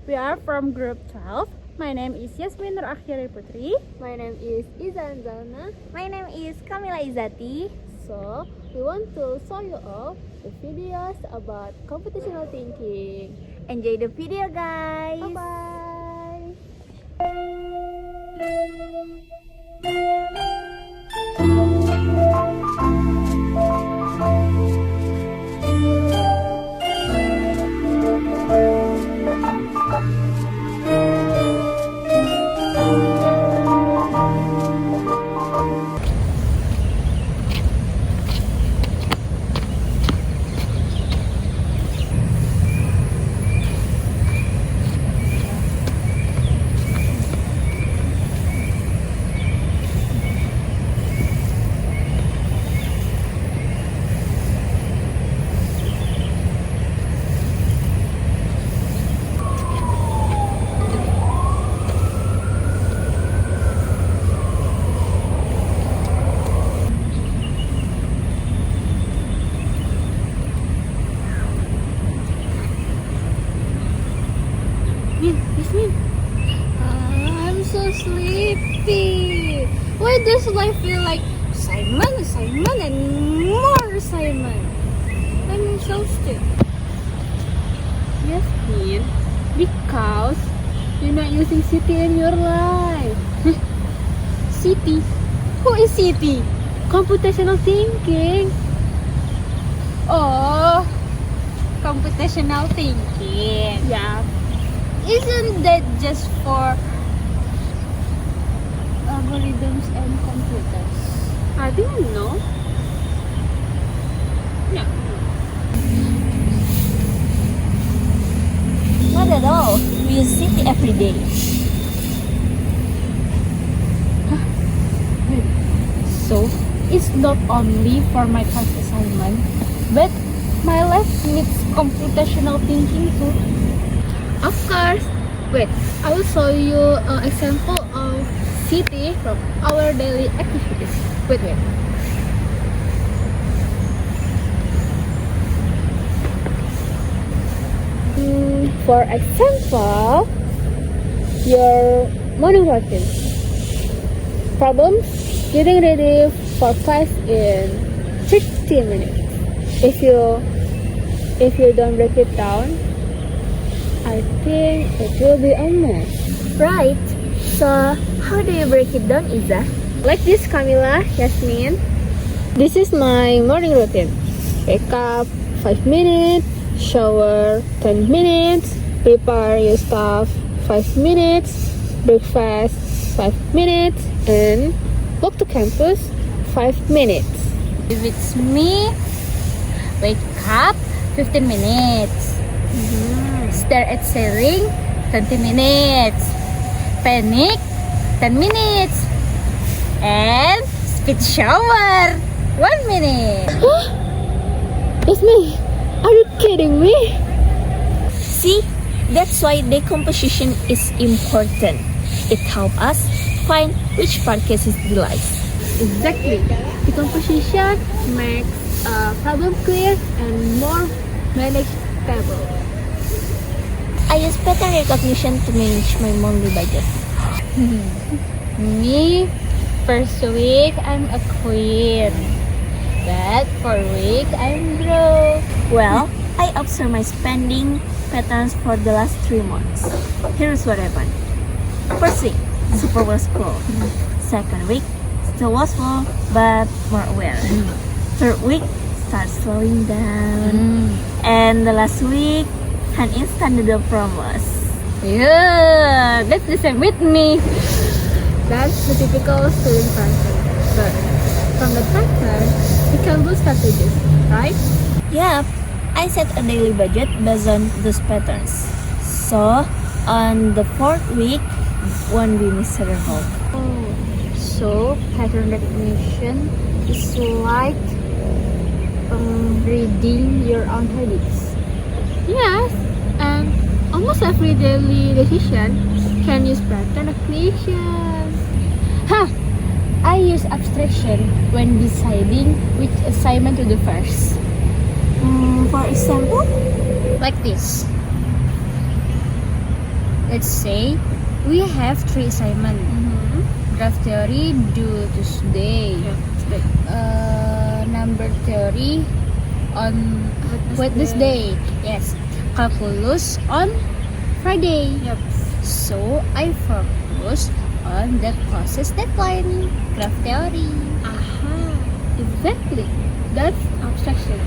We are from group 12. My name is Yasmin Nur Akhiri Putri. My name is Izan Zalna. My name is Kamila Izati. So, we want to show you all the videos about computational thinking. Enjoy the video, guys. Bye-bye. I'm so sleepy. Why does life feel like assignment, and more assignment? I'm exhausted. Yes, Min. Because you're not using city in your life. City? Who is city? Computational thinking. Oh, computational thinking. Yeah. Isn't that just for algorithms and computers? I don't know. No. Not at all. We use city every day. So, it's not only for my class assignment, but my life needs computational thinking too. Of course. Wait, I will show you an example of city from our daily activities. Wait. For example, your morning routine. Problems, getting ready for class in 60 minutes. If you don't break it down, I think it will be a mess. Right. So, how do you break it down, Iza? Like this, Camila, Yasmin. This is my morning routine. Wake up 5 minutes, shower 10 minutes, prepare your stuff 5 minutes, breakfast 5 minutes, and walk to campus 5 minutes. If it's me, wake up 15 minutes. Stare at ceiling 20 minutes. Panic 10 minutes. And spit shower 1 minute. Yasmin, are you kidding me? See, that's why decomposition is important. It helps us find which part cases the life. Exactly. Decomposition makes a problem clear and more manageable. I use pattern recognition to manage my monthly budget. Me, first week I'm a queen, but for week I'm broke. Well, I observe my spending patterns for the last 3 months. Here's what happened. First week, super wasteful. Second week, still wasteful, but more aware. Third week, start slowing down. And the last week, an instant noodle promos. Yeah, that's the same with me. That's the typical student pattern. But from the pattern, we can build strategies, right? Yep, I set a daily budget based on those patterns. So, on the 4th week, won't be miserable. Oh, so pattern recognition is like reading your own habits. Yes, and almost every daily decision can use pattern recognition. I use abstraction when deciding which assignment to do first. For example, Like this. Let's say we have 3 assignments. Graph theory due Tuesday. Number theory on Wednesday. Yes. Calculus on Friday. Yep. So I focus on the closest deadline. Graph theory. Aha. Exactly. That's abstraction.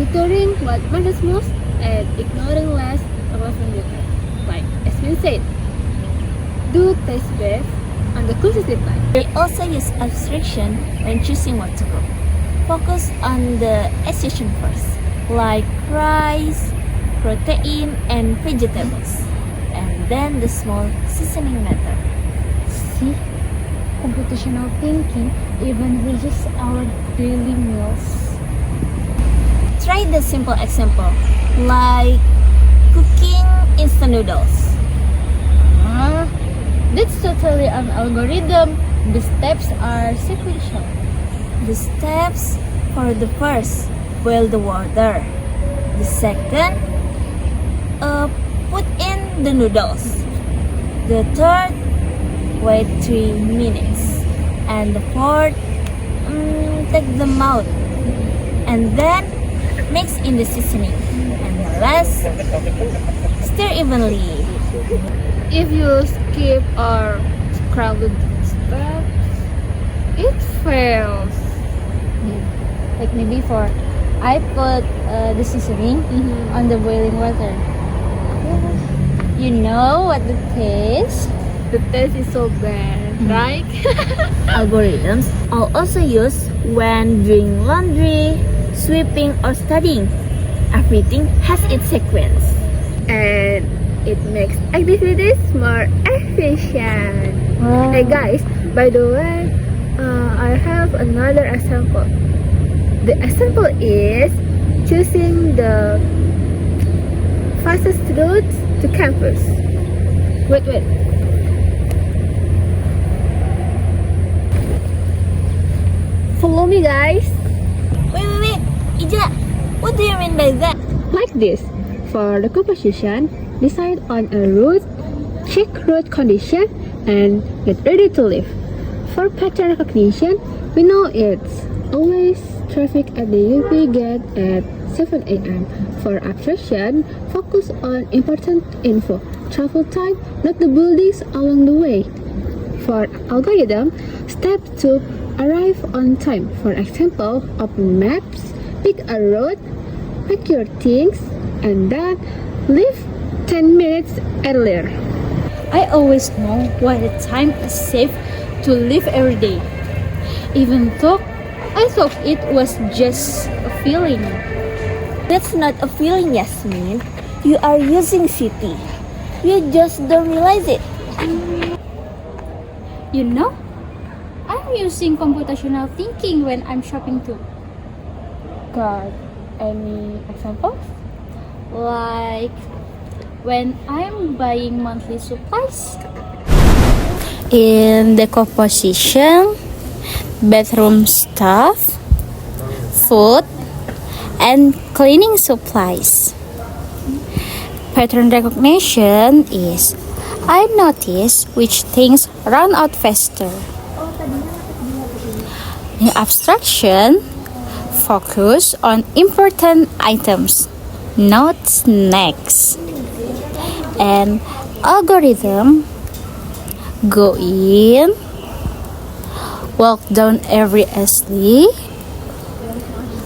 Filtering what matters most and ignoring less relevant data. Like Yasmin said, do test based on the closest deadline. We also use abstraction when choosing what to cook. Focus on the essential first, like rice, protein, and vegetables, and then the small seasoning matter. See, computational thinking even reaches our daily meals. Try the simple example, like cooking instant noodles. That's totally an algorithm. The steps are sequential. The steps for the first, boil the water. The second, put in the noodles. The third, wait 3 minutes. And the fourth, take them out. And then mix in the seasoning. And the last, stir evenly. If you skip or crowded steps, it fails. Like maybe I put the seasoning on the boiling water. You know what the taste? The taste is so bad, right? Algorithms are also used when doing laundry, sweeping, or studying. Everything has its sequence. And it makes activities more efficient. Hey guys, by the way, I have another example. The example is choosing the fastest route to campus. Wait. Follow me, guys. Wait. Ija, what do you mean by that? Like this. For the composition, decide on a route, check route condition, and get ready to leave. For pattern recognition, we know it's always traffic at the UP gate at 7 a.m. For abstraction, focus on important info, travel time, not the buildings along the way. For algorithm, step 2, arrive on time. For example, open maps, pick a route, pack your things, and then leave 10 minutes earlier. I always know what the time is safe to live every day, even though I thought it was just a feeling. That's not a feeling, Yasmin. You are using city. You just don't realize it. You know, I'm using computational thinking when I'm shopping too. Got any examples? Like when I'm buying monthly supplies. In the composition, bedroom stuff, food, and cleaning supplies. Pattern recognition is I notice which things run out faster. In abstraction, focus on important items, not snacks. And algorithm, go in, walk down every alley,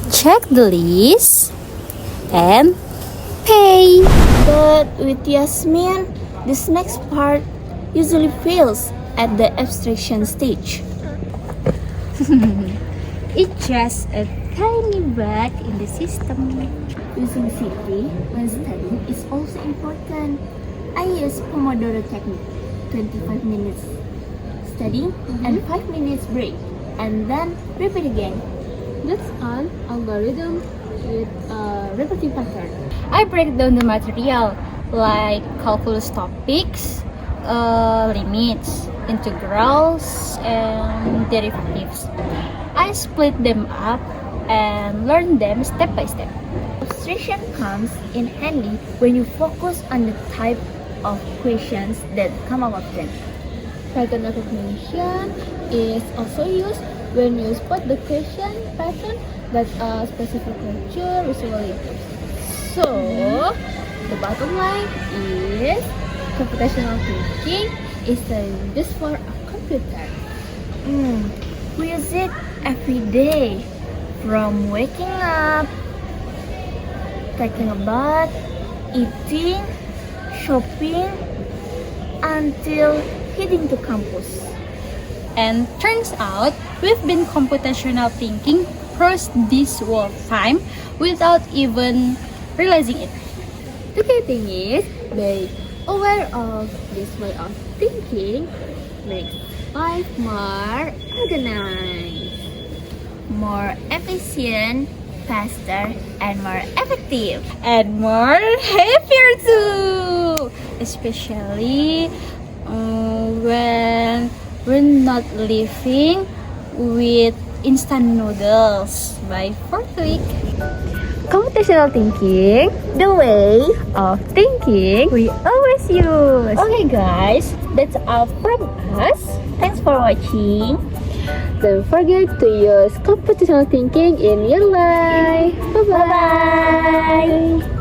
check the list, and pay. But with Yasmin, this next part usually fails at the abstraction stage. It's just a tiny bug in the system. Using city when studying is also important. I use Pomodoro technique, 25 minutes studying and 5 minutes break, and then repeat again. That's an algorithm with a repeating pattern. I break down the material like calculus topics, limits, integrals, and derivatives. I split them up and learn them step by step. Abstraction comes in handy when you focus on the type of questions that come up often. Pattern recognition is also used when you spot the question pattern that a specific culture usually use. So, the bottom line is computational thinking is used for a computer. We use it every day, from waking up, taking a bath, eating, shopping, until heading to campus. And turns out we've been computational thinking across this whole time without even realizing it. The key thing is being aware of this way of thinking makes life more organized, More efficient, faster, and more effective. And more happier too, especially when we're not living with instant noodles by fourth week. computational thinking, the way of thinking we always use. Okay guys, that's all from us. Thanks for watching. Don't forget to use computational thinking in your life. Bye-bye. Bye-bye.